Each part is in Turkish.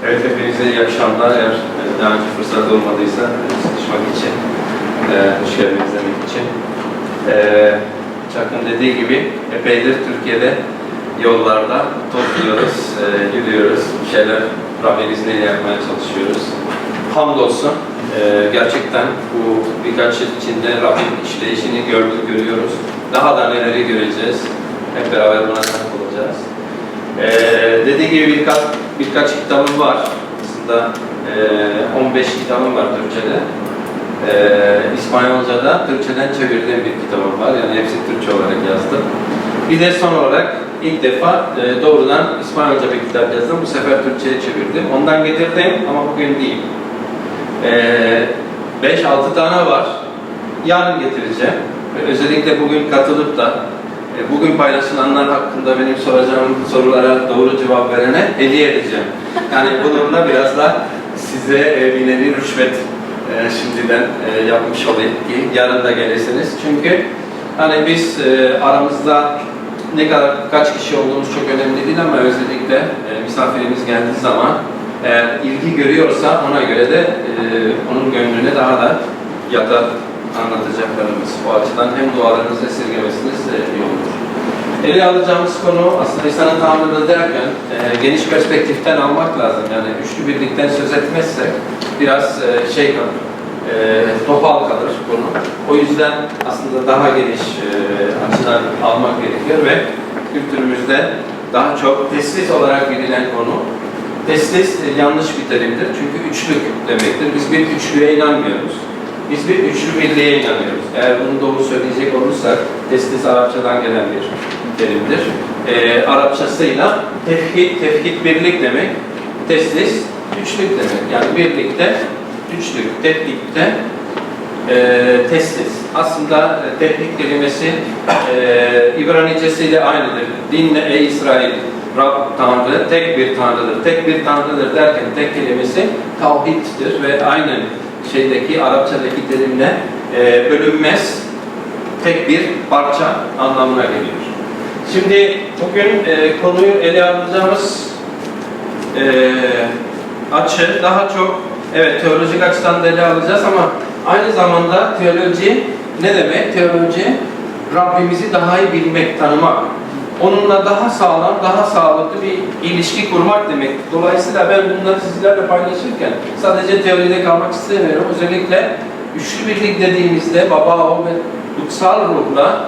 Evet, hepinize iyi akşamlar. Eğer daha önce fırsat olmadıysa çalışmak için, hoş geldiniz demek için. Çakın dediği gibi epeydir Türkiye'de yollarda topluyoruz, yürüyoruz, bir şeyler Rabbin izniyle yapmaya çalışıyoruz. Hamdolsun, gerçekten bu birkaç yıl içinde Rabbin işleyişini görüyoruz. Daha da neleri göreceğiz, hep beraber buna tanık olacağız. Dediğim gibi birkaç kitabım var. Aslında 15 kitabım var Türkçe'de. İspanyolca'da Türkçeden çevirdiğim bir kitabım var. Yani hepsi Türkçe olarak yazdım. Bir de son olarak ilk defa doğrudan İspanyolca bir kitap yazdım. Bu sefer Türkçe'ye çevirdim. Ondan getirdim ama bugün değil. 5-6 tane var. Yarın getireceğim. Özellikle bugün katılıp da bugün paylaşılanlar hakkında benim soracağım sorulara doğru cevap verene hediye edeceğim. Yani bu durumda biraz da size bir nevi rüşvet şimdiden yapmış olayım ki yarın da gelirsiniz. Çünkü hani biz aramızda kaç kişi olduğumuz çok önemli değil ama özellikle misafirimiz geldiği zaman eğer ilgi görüyorsa ona göre de onun gönlüne daha da yatar anlatacaklarımız. Bu açıdan hem dualarınızı esirgemesiniz iyi olur. Ele alacağımız konu aslında insanın Tanrı'nı derken geniş perspektiften almak lazım. Yani üçlü birlikten söz etmezsek biraz topal kalır konu. O yüzden aslında daha geniş açıdan almak gerekiyor ve kültürümüzde daha çok teslis olarak bilinen konu. Teslis yanlış bir terimdir çünkü üçlük demektir. Biz bir üçlüye inanmıyoruz. Biz bir üçlü birliğe inanıyoruz. Eğer bunu doğru söyleyecek olursak, teslis Arapçadan gelen bir terimdir. Arapçasıyla tevhid birlik demek, teslis üçlük demek. Yani birlikte üçlük, tevhidde teslis. Aslında tevhid kelimesi İbranicesiyle aynıdır. Dinle ey İsrail, Rab Tanrı, tek bir Tanrı'dır. Tek bir Tanrı'dır derken tek kelimesi tavhiddir ve aynı Arapçadaki terimle bölünmez tek bir parça anlamına geliyor. Şimdi bugün konuyu ele alacağımız açı daha çok teolojik açıdan da ele alacağız ama aynı zamanda teoloji ne demek? Teoloji Rabbimizi daha iyi bilmek, tanımak. Onunla daha sağlam, daha sağlıklı bir ilişki kurmak demek. Dolayısıyla ben bunları sizlerle paylaşırken sadece teoride kalmak istemiyorum. Özellikle üçlü birlik dediğimizde baba, oğul ve kutsal ruhla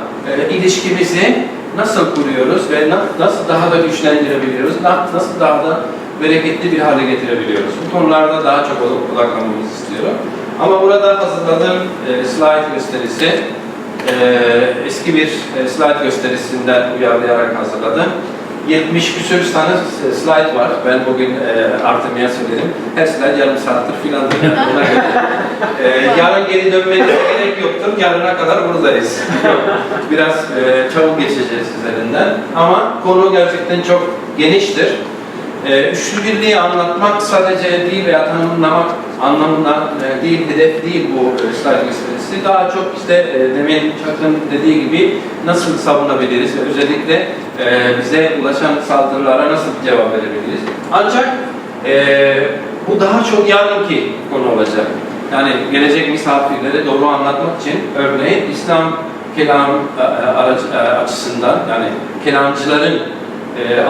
ilişkimizi nasıl kuruyoruz ve nasıl daha da güçlendirebiliyoruz, nasıl daha da bereketli bir hale getirebiliyoruz. Bu konularda daha çok odaklanmamızı istiyorum. Ama burada hazırladığım slide gösterisi eski bir slide gösterisinden uyarlayarak hazırladım. 70 küsur tane slide var. Ben bugün Artemia söyledim. Her slide yarım saattir filandır. Yani yarın geri dönmenize gerek yoktur. Yarına kadar buradayız. Biraz çabuk geçeceğiz üzerinden. Ama konu gerçekten çok geniştir. Üçlü birliği anlatmak sadece değil veya tanımlamak anlamında değil, hedef değil bu slide gösterisi. Daha çok demin Çakın dediği gibi nasıl savunabiliriz ve özellikle bize ulaşan saldırılara nasıl cevap verebiliriz. Ancak bu daha çok yarınki konu olacak. Yani gelecek misafirlere doğru anlatmak için örneğin İslam kelam açısından yani kelamcıların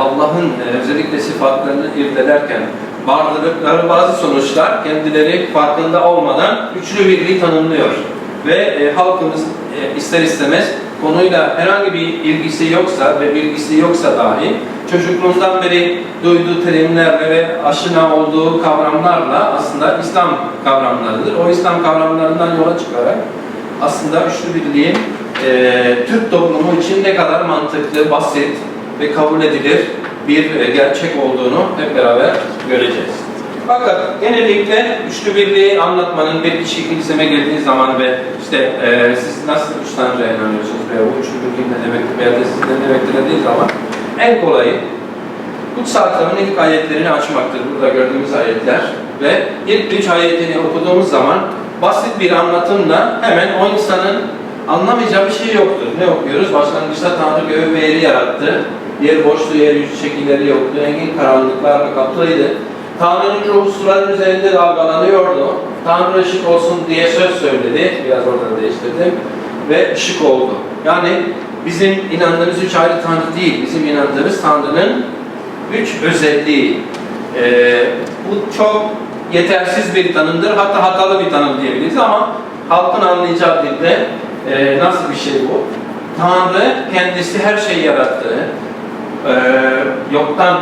Allah'ın özellikle sıfatlarını irdelerken vardıkları bazı sonuçlar kendileri farkında olmadan üçlü birliği tanımlıyor. Ve halkımız ister istemez konuyla herhangi bir ilgisi yoksa ve bilgisi yoksa dahi çocukluğundan beri duyduğu terimlerle ve aşina olduğu kavramlarla aslında İslam kavramlarıdır. O İslam kavramlarından yola çıkarak aslında üçlü birliğin Türk toplumu için ne kadar mantıklı, basit ve kabul edilir bir gerçek olduğunu hep beraber göreceğiz. Fakat genellikle üçlü birliği anlatmanın bir kişi kiliseme geldiği zaman ve siz nasıl üç Tanrı'ya inanıyorsunuz veya bu üçlü birliğin ne demek veya da siz ne demektir dediği zaman en kolayı Kutsal Kitabın ilk ayetlerini açmaktır. Burada gördüğümüz ayetler ve ilk 3 ayetini okuduğumuz zaman basit bir anlatımla hemen o insanın anlamayacağı bir şey yoktur. Ne okuyoruz? Başlangıçta Tanrı göğü ve yeri yarattı. Yer boştu, yeryüzü şekilleri yoktu. Engin karanlıklarla kaplıydı. Tanrı'nın ruhu suların üzerinde dalgalanıyordu. Tanrı ışık olsun diye söz söyledi. Biraz oradan değiştirdim. Ve ışık oldu. Yani bizim inandığımız üç ayrı Tanrı değil. Bizim inandığımız Tanrı'nın üç özelliği. Bu çok yetersiz bir tanımdır. Hatta hatalı bir tanım diyebiliriz ama halkın anlayacağı dilde nasıl bir şey bu? Tanrı kendisi her şeyi yarattığı, yoktan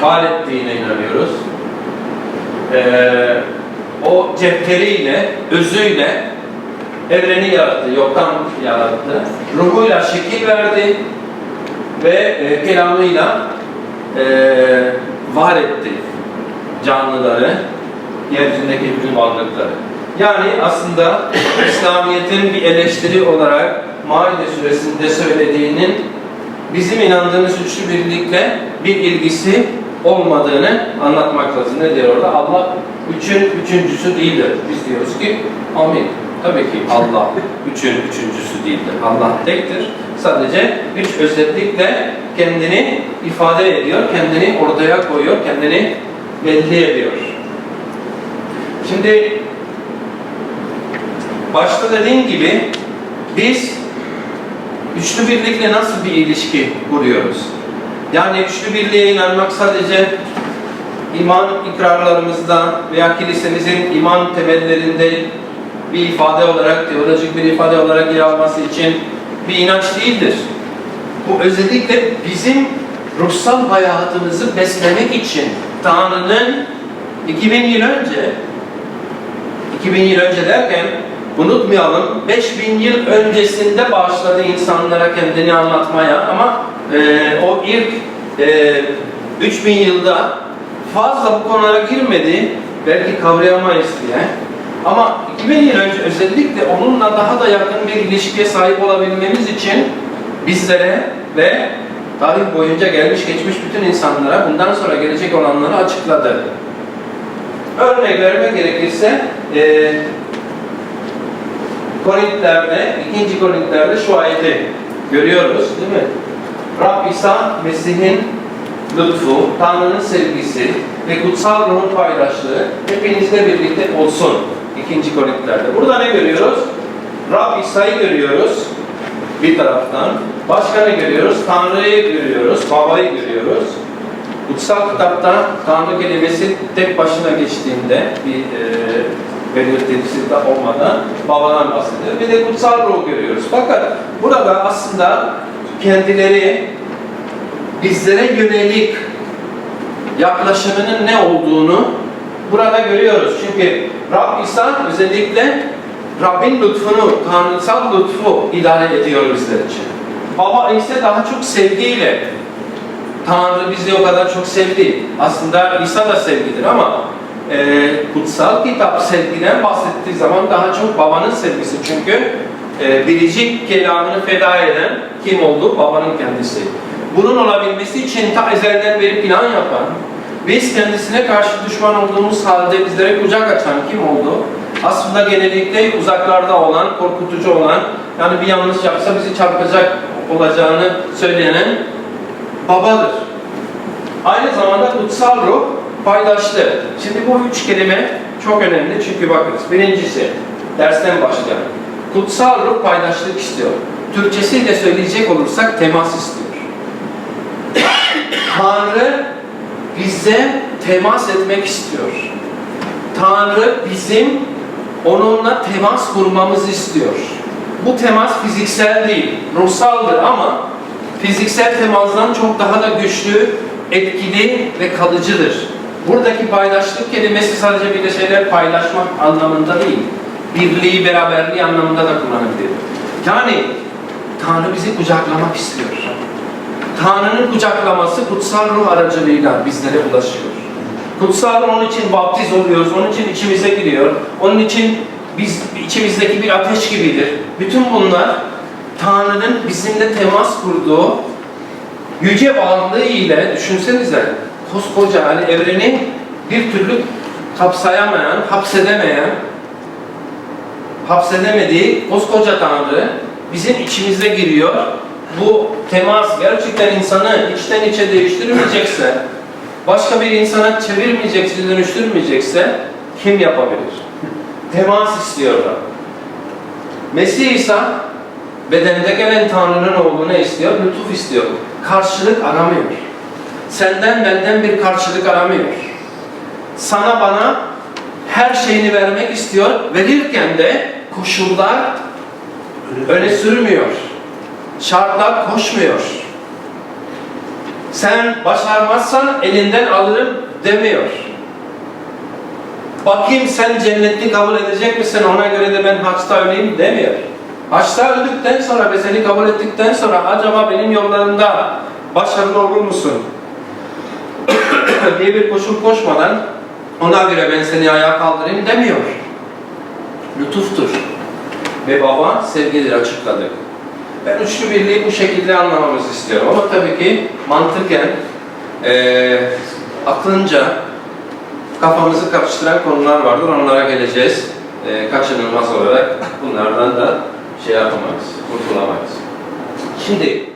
var ettiğine inanıyoruz. O cephleriyle, özüyle evreni yarattı, yoktan yarattı. Ruhuyla şekil verdi ve kelamıyla var etti canlıları, yeryüzündeki bütün varlıkları. Yani aslında İslamiyet'in bir eleştiri olarak Maide suresinde söylediğinin bizim inandığımız üçlü birlikle bir ilgisi olmadığını anlatmak lazım. Ne diyor orada? Allah üçün üçüncüsü değildir. Biz diyoruz ki amin. Tabii ki Allah üçün üçüncüsü değildir. Allah tektir. Sadece üç özellikle kendini ifade ediyor, kendini ortaya koyuyor, kendini belli ediyor. Şimdi başta dediğim gibi biz üçlü birlikle nasıl bir ilişki kuruyoruz? Yani üçlü birliğe inanmak sadece iman ikrarlarımızda veya kilisemizin iman temellerinde bir ifade olarak, teolojik bir ifade olarak yer alması için bir inanç değildir. Bu özellikle bizim ruhsal hayatımızı beslemek için Tanrı'nın 2000 yıl önce derken unutmayalım, 5000 yıl öncesinde başladı insanlara kendini anlatmaya ama o ilk 3000 yılda fazla bu konulara girmedi, belki kavrayamayız diye. Ama 2000 yıl önce özellikle onunla daha da yakın bir ilişkiye sahip olabilmemiz için bizlere ve tarih boyunca gelmiş geçmiş bütün insanlara bundan sonra gelecek olanları açıkladı. Örnek vermek gerekirse Korintler'de, 2. Korintler'de şu ayeti görüyoruz değil mi? Rab İsa Mesih'in lütfu, Tanrı'nın sevgisi ve kutsal ruhun paydaşlığı hepinizle birlikte olsun. 2. Korintler'de. Burada ne görüyoruz? Rab İsa'yı görüyoruz bir taraftan. Başka ne görüyoruz? Tanrı'yı görüyoruz, Baba'yı görüyoruz. Kutsal kitapta Tanrı kelimesi tek başına geçtiğinde bir belirtisi de olmadan Baba'dan bahsediyor. Bir de kutsal ruh görüyoruz. Fakat burada aslında kendileri bizlere yönelik yaklaşımının ne olduğunu burada görüyoruz. Çünkü Rab İsa özellikle Rabbin lütfunu, tanrısal lütfu idare ediyor bizler için. Baba ise daha çok sevgiyle, Tanrı bizi o kadar çok sevdi. Aslında İsa da sevgidir ama kutsal kitap sevgiden bahsettiği zaman daha çok babanın sevgisi. Çünkü biricik kelamını feda eden kim oldu? Babanın kendisi. Bunun olabilmesi için ta ezelden beri plan yapan, biz kendisine karşı düşman olduğumuz halde bizlere kucak açan kim oldu? Aslında genellikle uzaklarda olan, korkutucu olan, yani bir yanlış yapsa bizi çarpacak olacağını söyleyen babadır. Aynı zamanda kutsal ruh paydaşlı. Şimdi bu üç kelime çok önemli çünkü bakınız. Birincisi, dersten başlayalım. Kutsal ruh paydaşlık istiyor. Türkçesiyle söyleyecek olursak temas istiyor. Tanrı bize temas etmek istiyor. Tanrı bizim onunla temas kurmamızı istiyor. Bu temas fiziksel değil, ruhsaldır ama fiziksel temasdan çok daha da güçlü, etkili ve kalıcıdır. Buradaki paydaşlık kelimesi sadece bir de şeyler paylaşmak anlamında değil, birliği, beraberliği anlamında da kullanılıyor. Yani Tanrı bizi kucaklamak istiyor. Tanrı'nın kucaklaması kutsal ruh aracılığıyla bizlere ulaşıyor. Kutsal ruh onun için baptiz oluyoruz, onun için içimize giriyor, onun için biz içimizdeki bir ateş gibidir. Bütün bunlar Tanrı'nın bizimle temas kurduğu yüce varlığı ile düşünsenize koskoca yani evreni bir türlü kapsayamayan, hapsedemediği koskoca Tanrı bizim içimize giriyor. Bu temas gerçekten insanı içten içe değiştirmeyecekse, başka bir insana çevirmeyecekse, dönüştürmeyecekse kim yapabilir? Temas istiyorlar. Mesih İsa bedende gelen Tanrı'nın oğlu ne istiyor? Lütuf istiyor. Karşılık aramıyor. Senden benden bir karşılık aramıyor. Sana bana her şeyini vermek istiyor. Verirken de koşullar öne sürmüyor. Şartlar koşmuyor. Sen başarmazsan elinden alırım demiyor. Bakayım sen cennetli kabul edecek misin, ona göre de ben haçta öleyim demiyor. Haçta öldükten sonra ve seni kabul ettikten sonra acaba benim yollarımda başarılı olur musun diye bir koşul koşmadan ona göre ben seni ayağa kaldırayım demiyor. Lütuftur. Ve baba sevgidir, açıkladık. Ben üçlü birliği bu şekilde anlamamızı istiyorum ama tabii ki mantıken, aklınca kafamızı karıştıran konular vardır, onlara geleceğiz. Kaçınılmaz olarak bunlardan da şey yapamayız, kurtulamayız. Şimdi